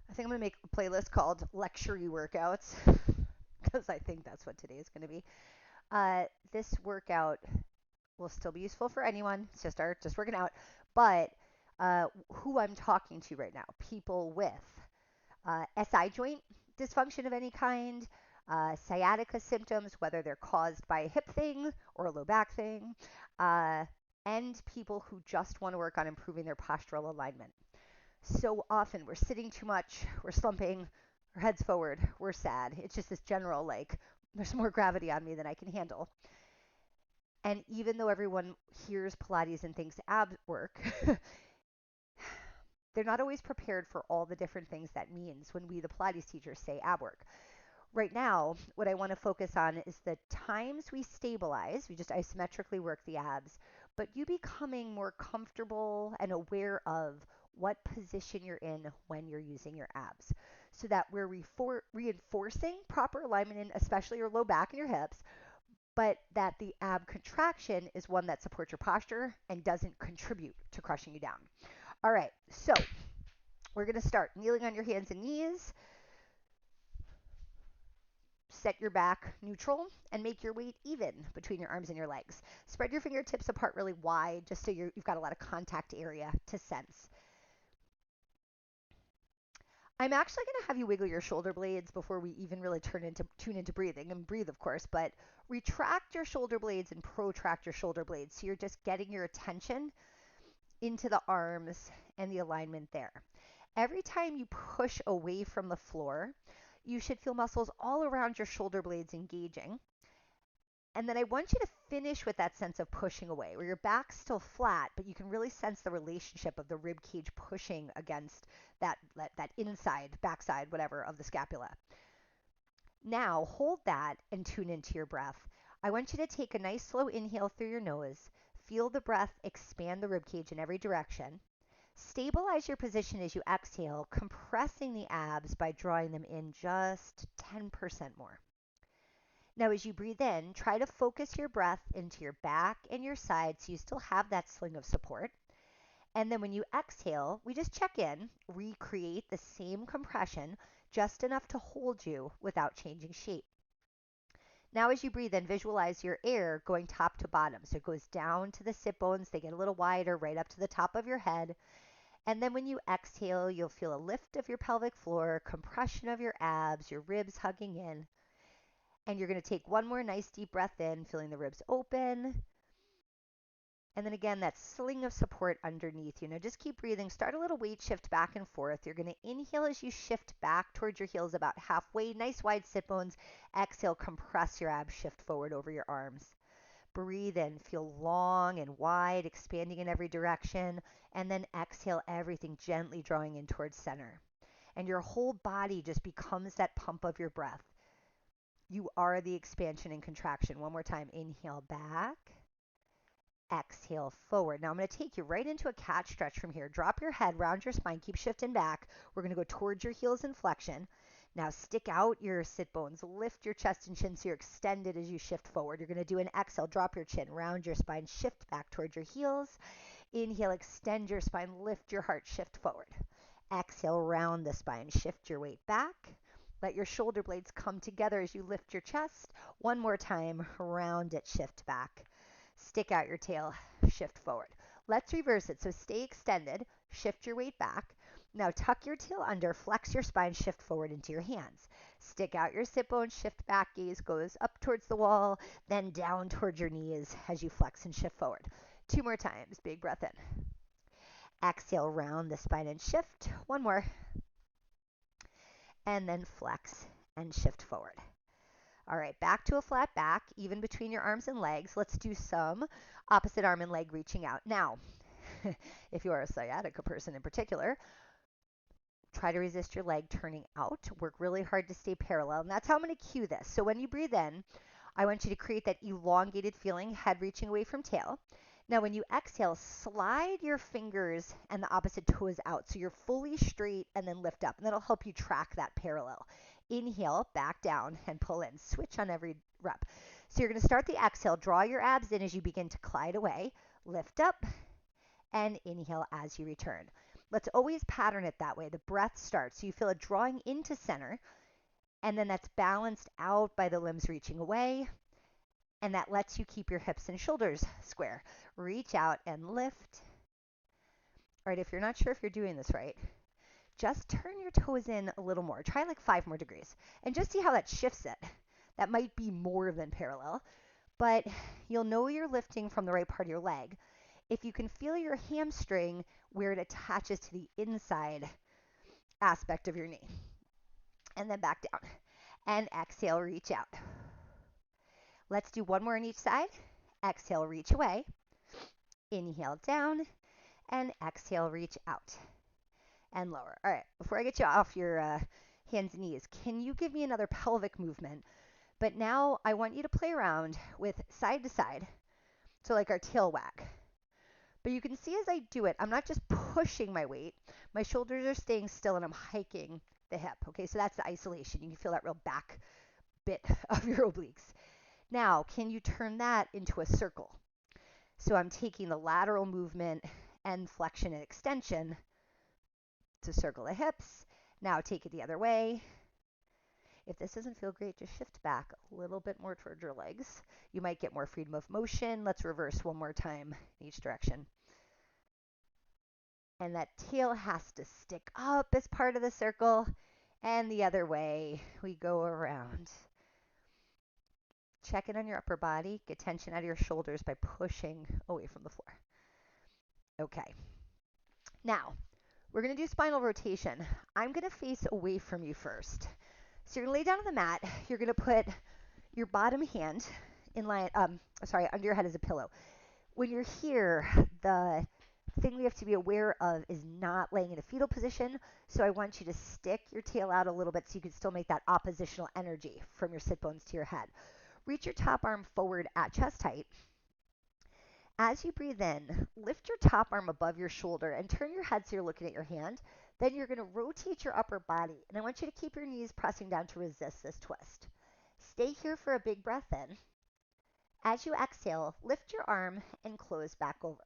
I think I'm going to make a playlist called Luxury Workouts because I think that's what today is going to be. This workout will still be useful for anyone. It's just working out. But who I'm talking to right now, people with SI joint dysfunction of any kind, sciatica symptoms, whether they're caused by a hip thing or a low back thing, uh, and people who just want to work on improving their postural alignment. So often we're sitting too much, we're slumping, our heads forward, we're sad. It's just this general, like, there's more gravity on me than I can handle. And even though everyone hears Pilates and thinks ab work, they're not always prepared for all the different things that means when we, the Pilates teachers, say ab work. Right now, what I want to focus on is the times we stabilize, we just isometrically work the abs, but you becoming more comfortable and aware of what position you're in when you're using your abs so that we're reinforcing proper alignment in especially your low back and your hips, but that the ab contraction is one that supports your posture and doesn't contribute to crushing you down. All right, so we're going to start kneeling on your hands and knees. Set your back neutral and make your weight even between your arms and your legs. Spread your fingertips apart really wide just so you've got a lot of contact area to sense. I'm actually going to have you wiggle your shoulder blades before we even really tune into breathing, and breathe of course, but retract your shoulder blades and protract your shoulder blades so you're just getting your attention into the arms and the alignment there. Every time you push away from the floor, you should feel muscles all around your shoulder blades engaging. And then I want you to finish with that sense of pushing away, where your back's still flat, but you can really sense the relationship of the rib cage pushing against that inside, backside, whatever, of the scapula. Now hold that and tune into your breath. I want you to take a nice slow inhale through your nose. Feel the breath expand the rib cage in every direction. Stabilize your position as you exhale, compressing the abs by drawing them in just 10% more. Now, as you breathe in, try to focus your breath into your back and your side so you still have that sling of support. And then when you exhale, we just check in, recreate the same compression, just enough to hold you without changing shape. Now, as you breathe in, visualize your air going top to bottom. So it goes down to the sit bones, they get a little wider, right up to the top of your head. And then when you exhale, you'll feel a lift of your pelvic floor, compression of your abs, your ribs hugging in. And you're going to take one more nice deep breath in, feeling the ribs open. And then again, that sling of support underneath you. Now just keep breathing. Start a little weight shift back and forth. You're going to inhale as you shift back towards your heels about halfway. Nice wide sit bones. Exhale, compress your abs, shift forward over your arms. Breathe in, feel long and wide, expanding in every direction. And then exhale, everything gently drawing in towards center. And your whole body just becomes that pump of your breath. You are the expansion and contraction. One more time. Inhale back. Exhale forward. Now I'm going to take you right into a cat stretch from here. Drop your head, round your spine, keep shifting back. We're going to go towards your heels in flexion. Now stick out your sit bones, lift your chest and chin so you're extended as you shift forward. You're going to do an exhale, drop your chin, round your spine, shift back towards your heels. Inhale, extend your spine, lift your heart, shift forward. Exhale, round the spine, shift your weight back. Let your shoulder blades come together as you lift your chest. One more time, round it, shift back. Stick out your tail, shift forward. Let's reverse it. So stay extended, shift your weight back. Now tuck your tail under, flex your spine, shift forward into your hands. Stick out your sit bones, shift back, gaze goes up towards the wall, then down towards your knees as you flex and shift forward. Two more times, big breath in. Exhale, round the spine and shift. One more. And then flex and shift forward. All right, back to a flat back, even between your arms and legs. Let's do some opposite arm and leg reaching out. Now, if you are a sciatica person in particular, try to resist your leg turning out. Work really hard to stay parallel. And that's how I'm going to cue this. So when you breathe in, I want you to create that elongated feeling, head reaching away from tail. Now, when you exhale, slide your fingers and the opposite toes out so you're fully straight and then lift up. And that'll help you track that parallel. Inhale, back down, and pull in. Switch on every rep. So you're going to start the exhale. Draw your abs in as you begin to glide away. Lift up and inhale as you return. Let's always pattern it that way. The breath starts. So you feel it drawing into center, and then that's balanced out by the limbs reaching away, and that lets you keep your hips and shoulders square. Reach out and lift. All right, if you're not sure if you're doing this right, just turn your toes in a little more. Try like 5 more degrees and just see how that shifts it. That might be more than parallel, but you'll know you're lifting from the right part of your leg if you can feel your hamstring where it attaches to the inside aspect of your knee. And then back down. And exhale, reach out. Let's do one more on each side. Exhale, reach away. Inhale down, and exhale, reach out and lower. All right, before I get you off your hands and knees, can you give me another pelvic movement? But now I want you to play around with side to side, so like our tail wag. But you can see as I do it, I'm not just pushing my weight. My shoulders are staying still and I'm hiking the hip. Okay, so that's the isolation. You can feel that real back bit of your obliques. Now, can you turn that into a circle? So I'm taking the lateral movement and flexion and extension to circle the hips. Now take it the other way. If this doesn't feel great, just shift back a little bit more towards your legs. You might get more freedom of motion. Let's reverse one more time in each direction. And that tail has to stick up as part of the circle. And the other way, we go around. Check in on your upper body. Get tension out of your shoulders by pushing away from the floor. Okay. Now, we're going to do spinal rotation. I'm going to face away from you first. So you're going to lay down on the mat. You're going to put your bottom hand in line, under your head as a pillow. When you're here, the thing we have to be aware of is not laying in a fetal position. So I want you to stick your tail out a little bit so you can still make that oppositional energy from your sit bones to your head. Reach your top arm forward at chest height. As you breathe in, lift your top arm above your shoulder and turn your head so you're looking at your hand. Then you're going to rotate your upper body, and I want you to keep your knees pressing down to resist this twist. Stay here for a big breath in. As you exhale, lift your arm and close back over.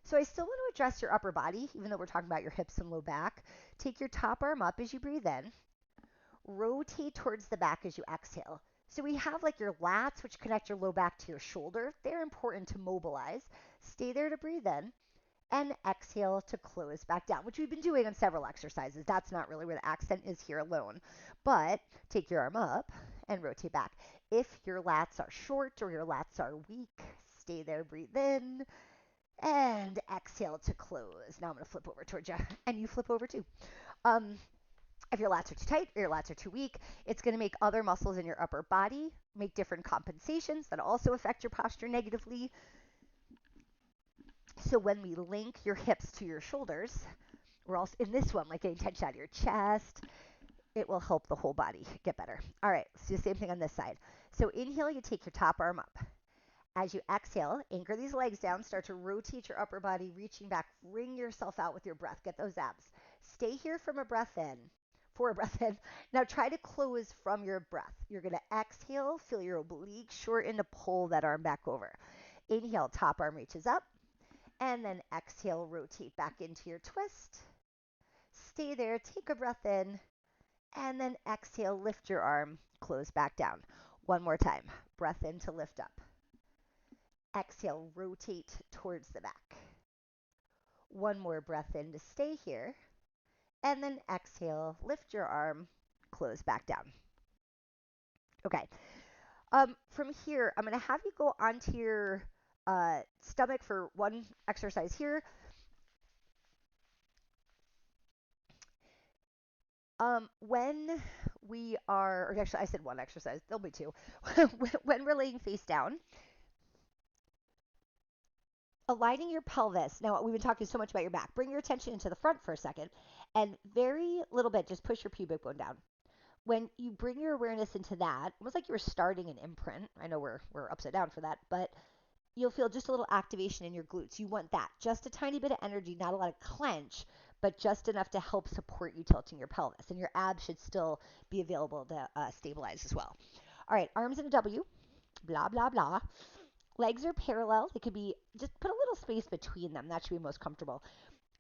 So I still want to address your upper body, even though we're talking about your hips and low back. Take your top arm up as you breathe in. Rotate towards the back as you exhale. So we have like your lats, which connect your low back to your shoulder. They're important to mobilize. Stay there to breathe in. And exhale to close back down, which we've been doing on several exercises. That's not really where the accent is here alone. But take your arm up and rotate back. If your lats are short or your lats are weak, stay there, breathe in, and exhale to close. Now I'm going to flip over towards you, and you flip over too. If your lats are too tight or your lats are too weak, it's going to make other muscles in your upper body make different compensations that also affect your posture negatively. So when we link your hips to your shoulders, we're also in this one, like getting tension out of your chest. It will help the whole body get better. All right, let's do the same thing on this side. So inhale, you take your top arm up. As you exhale, anchor these legs down, start to rotate your upper body, reaching back, wring yourself out with your breath. Get those abs. Stay here from a breath in. For a breath in. Now try to close from your breath. You're going to exhale, feel your oblique shorten to pull that arm back over. Inhale, top arm reaches up. And then exhale, rotate back into your twist. Stay there, take a breath in. And then exhale, lift your arm, close back down. One more time. Breath in to lift up. Exhale, rotate towards the back. One more breath in to stay here. And then exhale, lift your arm, close back down. Okay. From here, I'm going to have you go onto your stomach for one exercise here. When we are, or actually I said one exercise, there'll be two. When we're laying face down, aligning your pelvis. Now, we've been talking so much about your back. Bring your attention into the front for a second, and very little bit, just push your pubic bone down. When you bring your awareness into that, almost like you were starting an imprint. I know we're upside down for that, but you'll feel just a little activation in your glutes. You want that. Just a tiny bit of energy, not a lot of clench, but just enough to help support you tilting your pelvis. And your abs should still be available to stabilize as well. All right, arms in a W, blah, blah, blah. Legs are parallel. They could be, just put a little space between them. That should be most comfortable.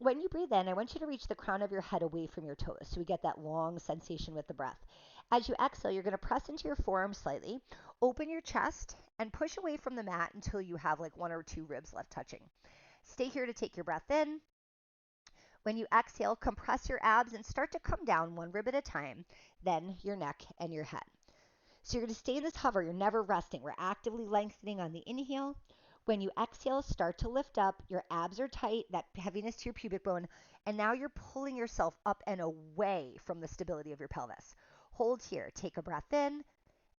When you breathe in, I want you to reach the crown of your head away from your toes so we get that long sensation with the breath. As you exhale, you're going to press into your forearm slightly, open your chest, and push away from the mat until you have like 1 or 2 ribs left touching. Stay here to take your breath in. When you exhale, compress your abs and start to come down 1 rib at a time, then your neck and your head. So you're going to stay in this hover. You're never resting. We're actively lengthening on the inhale. When you exhale, start to lift up. Your abs are tight, that heaviness to your pubic bone, and now you're pulling yourself up and away from the stability of your pelvis. Hold here. Take a breath in,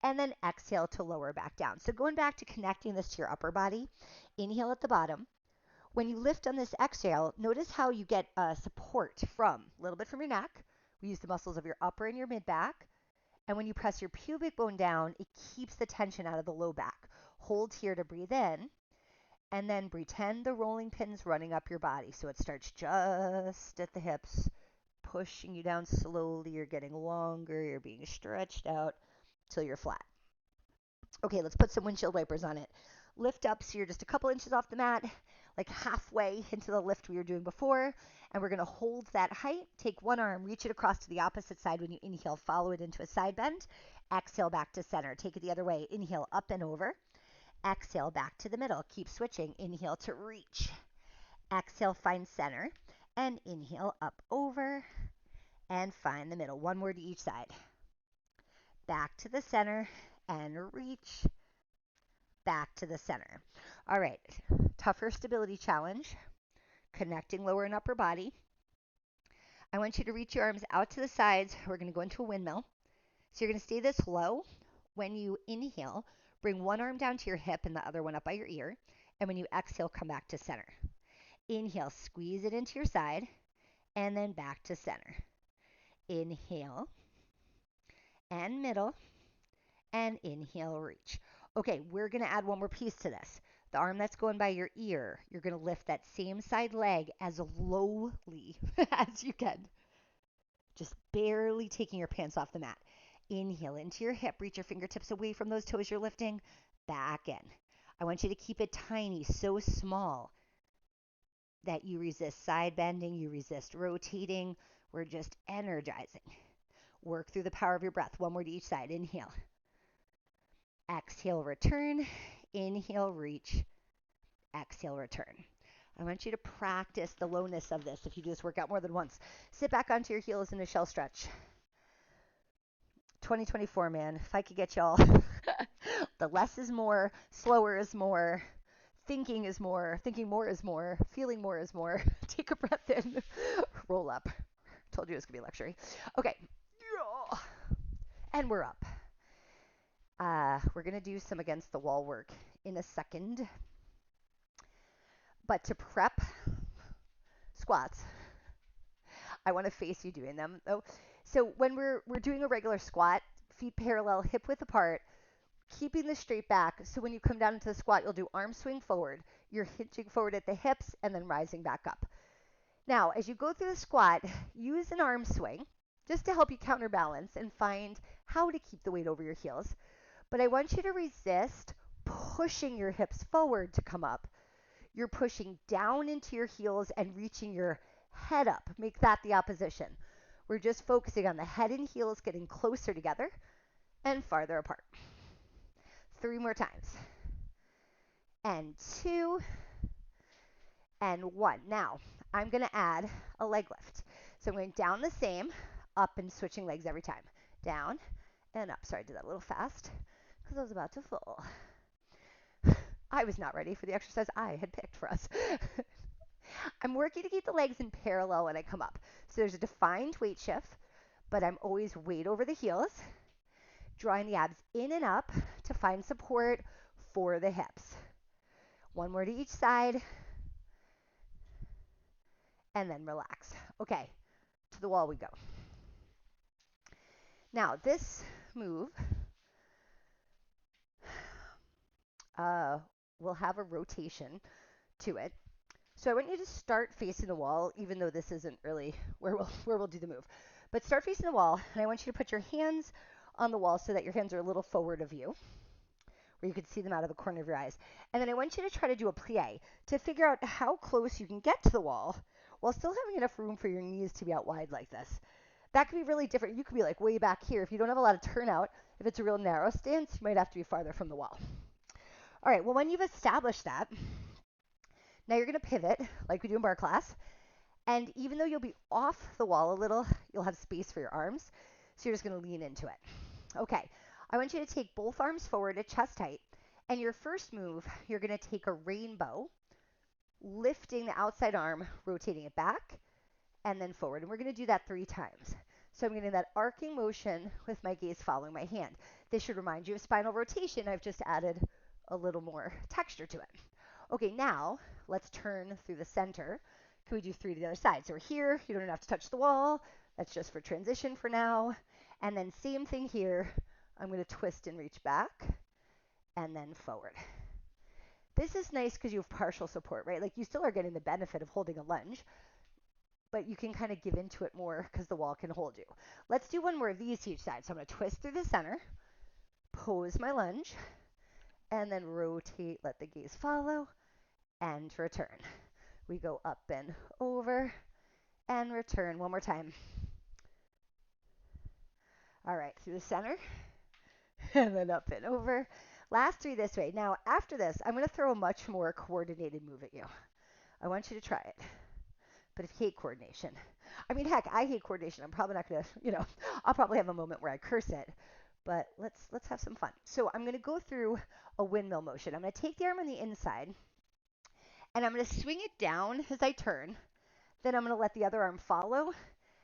and then exhale to lower back down. So going back to connecting this to your upper body, inhale at the bottom. When you lift on this exhale, notice how you get support from a little bit from your neck. We use the muscles of your upper and your mid back. And when you press your pubic bone down, it keeps the tension out of the low back. Hold here to breathe in, and then pretend the rolling pin's running up your body. So it starts just at the hips, pushing you down slowly. You're getting longer. You're being stretched out till you're flat. Okay, let's put some windshield wipers on it. Lift up so you're just a couple inches off the mat, like halfway into the lift we were doing before. And we're going to hold that height. Take one arm, reach it across to the opposite side when you inhale. Follow it into a side bend. Exhale back to center. Take it the other way. Inhale up and over. Exhale back to the middle. Keep switching. Inhale to reach. Exhale, find center. And inhale up over. And find the middle. One more to each side. Back to the center and reach. Back to the center. All right, tougher stability challenge, connecting lower and upper body. I want you to reach your arms out to the sides. We're going to go into a windmill. So you're going to stay this low. When you inhale, bring one arm down to your hip and the other one up by your ear. And when you exhale, come back to center. Inhale, squeeze it into your side, and then back to center. Inhale, and middle, and inhale, reach. Okay, we're going to add one more piece to this. The arm that's going by your ear, you're going to lift that same side leg as lowly as you can. Just barely taking your pants off the mat. Inhale into your hip, reach your fingertips away from those toes you're lifting, back in. I want you to keep it tiny, so small that you resist side bending, you resist rotating. We're just energizing. Work through the power of your breath. One more to each side. Inhale. Exhale, return. Inhale, reach. Exhale, return. I want you to practice the lowness of this if you do this workout more than once. Sit back onto your heels in a shell stretch. 2024, man. If I could get y'all, the less is more, slower is more, thinking is more, thinking more is more, feeling more is more. Take a breath in, roll up. Told you it was going to be luxury. Okay. And we're up. We're going to do some against the wall work in a second. But to prep squats, I want to face you doing them. So when we're doing a regular squat, feet parallel, hip width apart, keeping the straight back. So when you come down into the squat, you'll do arm swing forward. You're hinging forward at the hips and then rising back up. Now, as you go through the squat, use an arm swing just to help you counterbalance and find how to keep the weight over your heels. But I want you to resist pushing your hips forward to come up. You're pushing down into your heels and reaching your head up. Make that the opposition. We're just focusing on the head and heels getting closer together and farther apart. 3 more times. And 2. And 1. Now, I'm going to add a leg lift. So I'm going down the same, up and switching legs every time. Down and up. Sorry, I did that a little fast because I was about to fall. I was not ready for the exercise I had picked for us. I'm working to keep the legs in parallel when I come up. So there's a defined weight shift, but I'm always weight over the heels, drawing the abs in and up to find support for the hips. 1 more to each side, and then relax. Okay, to the wall we go. Now, this move will have a rotation to it. So I want you to start facing the wall, even though this isn't really where we'll do the move. But start facing the wall, and I want you to put your hands on the wall so that your hands are a little forward of you, where you can see them out of the corner of your eyes. And then I want you to try to do a plie to figure out how close you can get to the wall while still having enough room for your knees to be out wide like this. That could be really different. You could be like way back here. If you don't have a lot of turnout, if it's a real narrow stance, you might have to be farther from the wall. All right, well, when you've established that, now you're going to pivot like we do in bar class. And even though you'll be off the wall a little, you'll have space for your arms. So you're just going to lean into it. Okay, I want you to take both arms forward at chest height. And your first move, you're going to take a rainbow, lifting the outside arm, rotating it back, and then forward. And we're going to do that 3 times. So I'm getting that arcing motion with my gaze following my hand. This should remind you of spinal rotation. I've just added a little more texture to it. Okay, now let's turn through the center. Can we do 3 to the other side? So we're here. You don't even have to touch the wall. That's just for transition for now. And then same thing here. I'm going to twist and reach back and then forward. This is nice because you have partial support, right? Like you still are getting the benefit of holding a lunge, but you can kind of give into it more because the wall can hold you. Let's do one more of these each side. So I'm going to twist through the center, pose my lunge, and then rotate, let the gaze follow, and return. We go up and over, and return. One more time. All right, through the center, and then up and over. Last 3 this way. Now, after this, I'm going to throw a much more coordinated move at you. I want you to try it. But if you hate coordination, I mean, heck, I hate coordination. I'm probably not going to, I'll probably have a moment where I curse it. But let's have some fun. So I'm going to go through a windmill motion. I'm going to take the arm on the inside, and I'm going to swing it down as I turn. Then I'm going to let the other arm follow,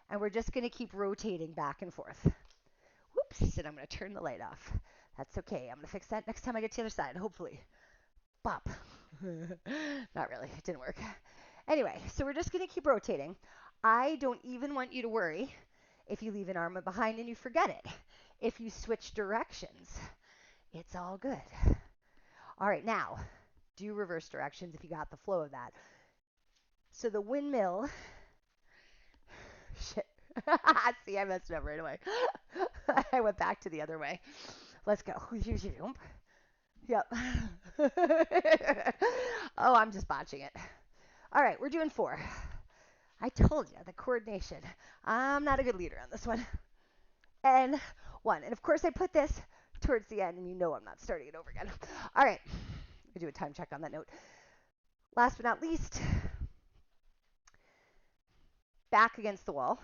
and we're just going to keep rotating back and forth. Whoops, and I'm going to turn the light off. That's okay. I'm going to fix that next time I get to the other side, hopefully. Bop. Not really. It didn't work. Anyway, so we're just going to keep rotating. I don't even want you to worry if you leave an arm behind and you forget it. If you switch directions, it's all good. All right, now, do reverse directions if you got the flow of that. So the windmill, shit. See, I messed it up right away. I went back to the other way. Let's go. Yep. Oh, I'm just botching it. All right, we're doing 4. I told you, the coordination. I'm not a good leader on this one. And 1. And of course, I put this towards the end, and you know I'm not starting it over again. All right, we do a time check on that note. Last but not least, back against the wall,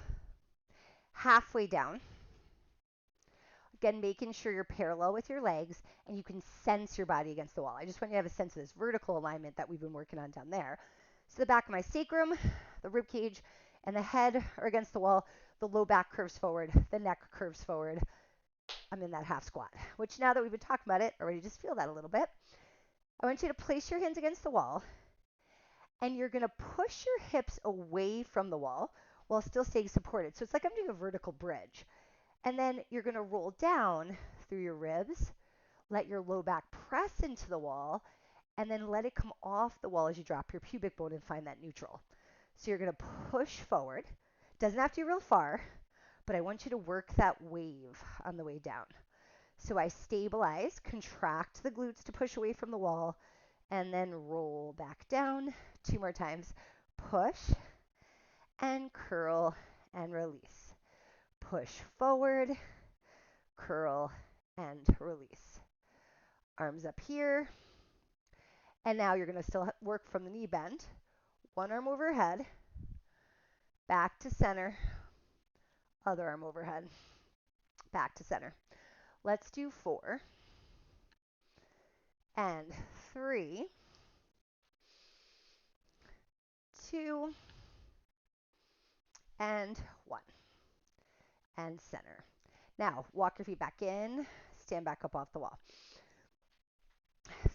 halfway down. Again, making sure you're parallel with your legs and you can sense your body against the wall. I just want you to have a sense of this vertical alignment that we've been working on down there. So the back of my sacrum, the ribcage, and the head are against the wall. The low back curves forward. The neck curves forward. I'm in that half squat, which now that we've been talking about it, already just feel that a little bit. I want you to place your hands against the wall, and you're going to push your hips away from the wall while still staying supported. So it's like I'm doing a vertical bridge. And then you're going to roll down through your ribs, let your low back press into the wall, and then let it come off the wall as you drop your pubic bone and find that neutral. So you're going to push forward. Doesn't have to be real far, but I want you to work that wave on the way down. So I stabilize, contract the glutes to push away from the wall, and then roll back down. 2 more times. Push and curl and release. Push forward, curl, and release. Arms up here. And now you're going to still work from the knee bend. 1 arm overhead, back to center, other arm overhead, back to center. Let's do 4 and 3, 2, and 1, and center. Now, walk your feet back in, stand back up off the wall.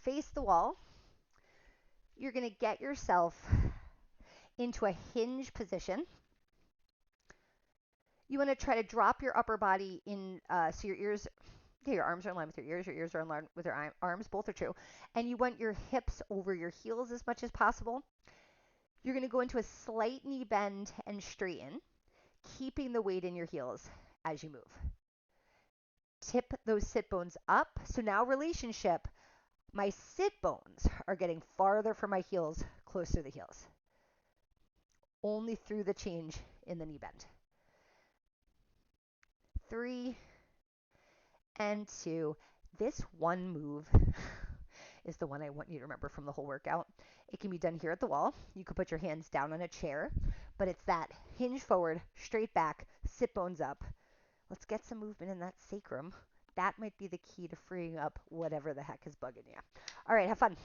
Face the wall. You're going to get yourself into a hinge position. You want to try to drop your upper body in, so your arms are in line with your ears are in line with your arms, both are true. And you want your hips over your heels as much as possible. You're going to go into a slight knee bend and straighten, keeping the weight in your heels as you move. Tip those sit bones up. So now relationship, my sit bones are getting farther from my heels, closer to the heels. only through the change in the knee bend. 3 and 2. This one move is the one I want you to remember from the whole workout. It can be done here at the wall. You could put your hands down on a chair, but it's that hinge forward, straight back, sit bones up. Let's get some movement in that sacrum. That might be the key to freeing up whatever the heck is bugging you. All right, have fun.